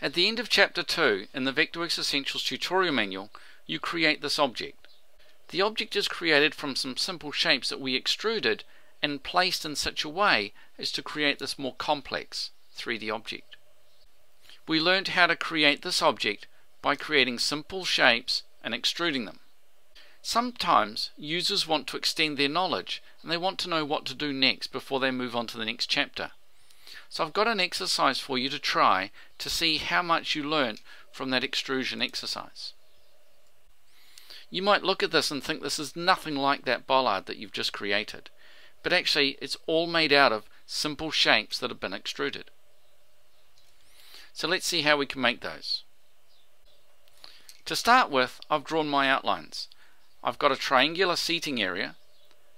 At the end of Chapter 2 in the Vectorworks Essentials Tutorial Manual, you create this object. The object is created from some simple shapes that we extruded and placed in such a way as to create this more complex 3D object. We learned how to create this object by creating simple shapes and extruding them. Sometimes users want to extend their knowledge and they want to know what to do next before they move on to the next chapter. So I've got an exercise for you to try to see how much you learnt from that extrusion exercise. You might look at this and think this is nothing like that bollard that you've just created, but actually it's all made out of simple shapes that have been extruded. So let's see how we can make those. To start with, I've drawn my outlines. I've got a triangular seating area.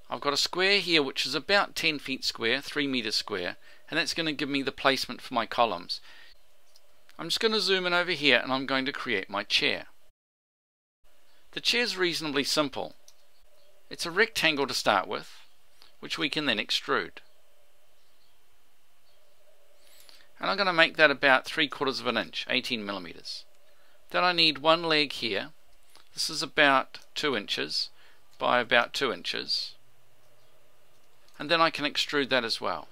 I've got a square here which is about 10 feet square, 3 meters square, and that's going to give me the placement for my columns. I'm just going to zoom in over here and I'm going to create my chair. The chair is reasonably simple. It's a rectangle to start with, which we can then extrude. And I'm going to make that about 3/4 of an inch, 18 millimeters. Then I need one leg here. This is about 2 inches by about 2 inches. And then I can extrude that as well.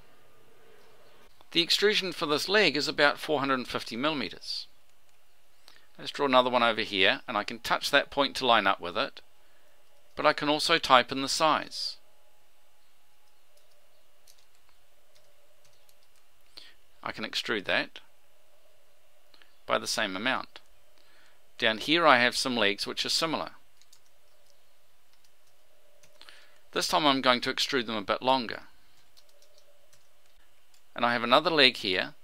The extrusion for this leg is about 450 millimeters. Let's draw another one over here, and I can touch that point to line up with it, but I can also type in the size. I can extrude that by the same amount. Down here I have some legs which are similar. This time I'm going to extrude them a bit longer. And I have another leg here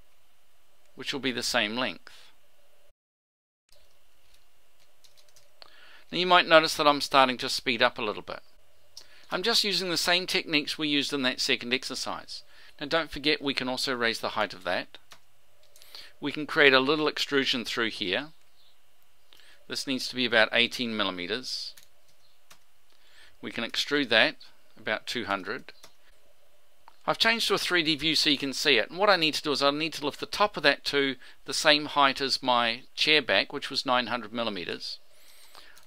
which will be the same length. Now you might notice that I'm starting to speed up a little bit. I'm just using the same techniques we used in that second exercise. Now don't forget we can also raise the height of that. We can create a little extrusion through here. This needs to be about 18 millimeters. We can extrude that about 200. I've changed to a 3D view so you can see it, and what I need to do is I need to lift the top of that to the same height as my chair back, which was 900 millimeters,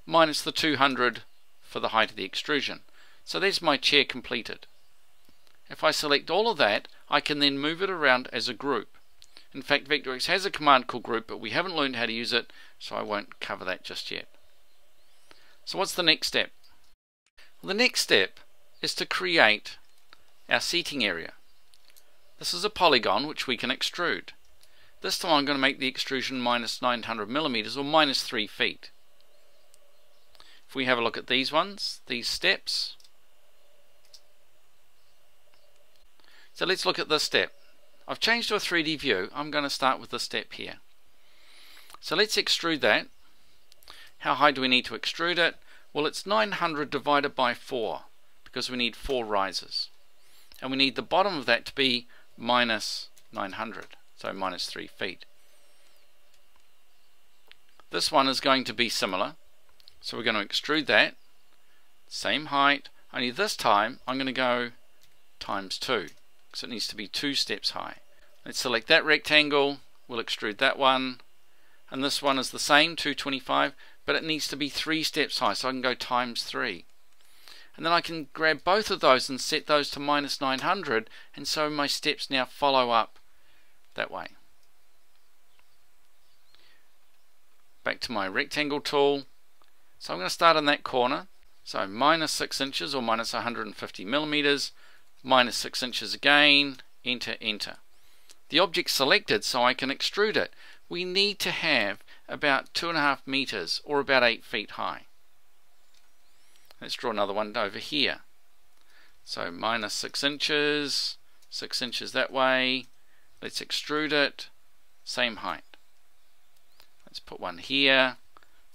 minus the 200 for the height of the extrusion. So there's my chair completed. If I select all of that, I can then move it around as a group. In fact, Vectorworks has a command called group, but we haven't learned how to use it, so I won't cover that just yet. So what's the next step? Well, the next step is to create our seating area. This is a polygon which we can extrude. This time I'm going to make the extrusion minus 900 millimeters or minus 3 feet. If we have a look at these ones, these steps. So let's look at this step. I've changed to a 3D view. I'm going to start with this step here. So let's extrude that. How high do we need to extrude it? Well, it's 900 divided by 4 because we need 4 rises. And we need the bottom of that to be minus 900, so minus 3 feet. This one is going to be similar, so we're going to extrude that, same height, only this time I'm going to go times 2, because it needs to be 2 steps high. Let's select that rectangle, we'll extrude that one, and this one is the same, 225, but it needs to be 3 steps high, so I can go times 3. And then I can grab both of those and set those to minus 900, and so my steps now follow up that way. Back to my rectangle tool. So I'm going to start in that corner. So minus 6 inches or minus 150 millimeters, minus 6 inches again, enter, enter. The object's selected so I can extrude it. We need to have about 2.5 meters or about 8 feet high. Let's draw another one over here. So minus 6 inches, 6 inches that way. Let's extrude it, same height. Let's put one here.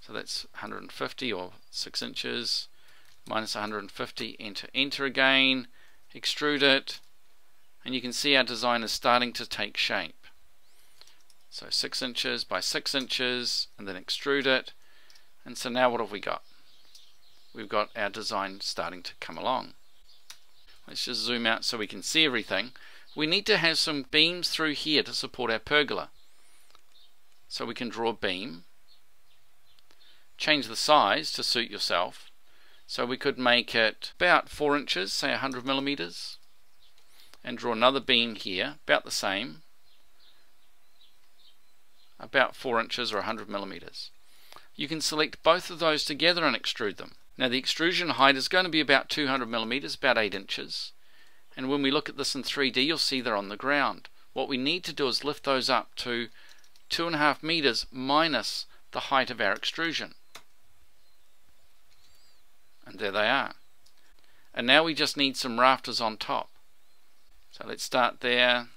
So that's 150 or 6 inches, minus 150, enter, enter again, extrude it, and you can see our design is starting to take shape. So 6 inches by 6 inches, and then extrude it, and so now what have we got? We've got our design starting to come along. Let's just zoom out so we can see everything. We need to have some beams through here to support our pergola. So we can draw a beam, change the size to suit yourself. So we could make it about 4 inches, say 100 millimeters, and draw another beam here, about the same, about 4 inches or 100 millimeters. You can select both of those together and extrude them. Now the extrusion height is going to be about 200 millimeters, about 8 inches. And when we look at this in 3D, you'll see they're on the ground. What we need to do is lift those up to 2.5 meters minus the height of our extrusion. And there they are. And now we just need some rafters on top. So let's start there.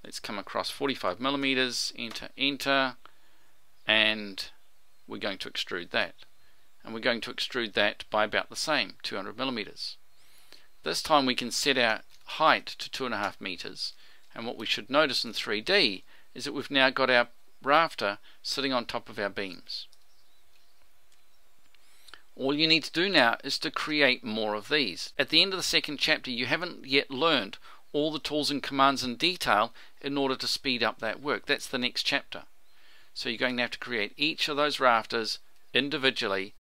Let's come across 45 millimeters, enter, and we're going to extrude that. And we're going to extrude that by about the same, 200 millimeters. This time we can set our height to 2.5 meters. And what we should notice in 3D is that we've now got our rafter sitting on top of our beams. All you need to do now is to create more of these. At the end of the second chapter, you haven't yet learned all the tools and commands in detail in order to speed up that work. That's the next chapter. So you're going to have to create each of those rafters individually.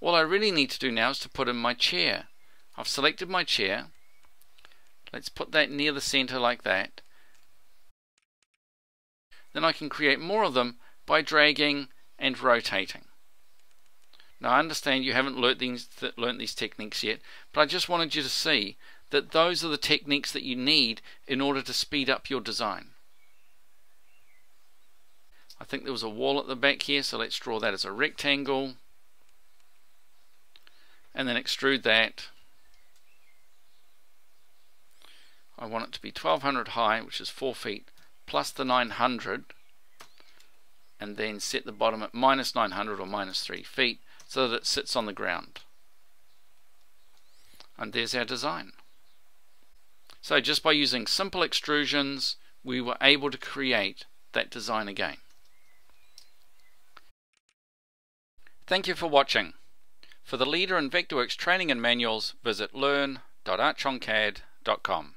All I really need to do now is to put in my chair. I've selected my chair. Let's put that near the center like that. Then I can create more of them by dragging and rotating. Now I understand you haven't learnt these techniques yet, but I just wanted you to see that those are the techniques that you need in order to speed up your design. I think there was a wall at the back here, so let's draw that as a rectangle and then extrude that. I want it to be 1200 high, which is 4 feet, plus the 900, and then set the bottom at minus 900 or minus 3 feet so that it sits on the ground. And there's our design. So just by using simple extrusions, we were able to create that design again. Thank you for watching. For the leader in Vectorworks training and manuals, visit learn.archoncad.com.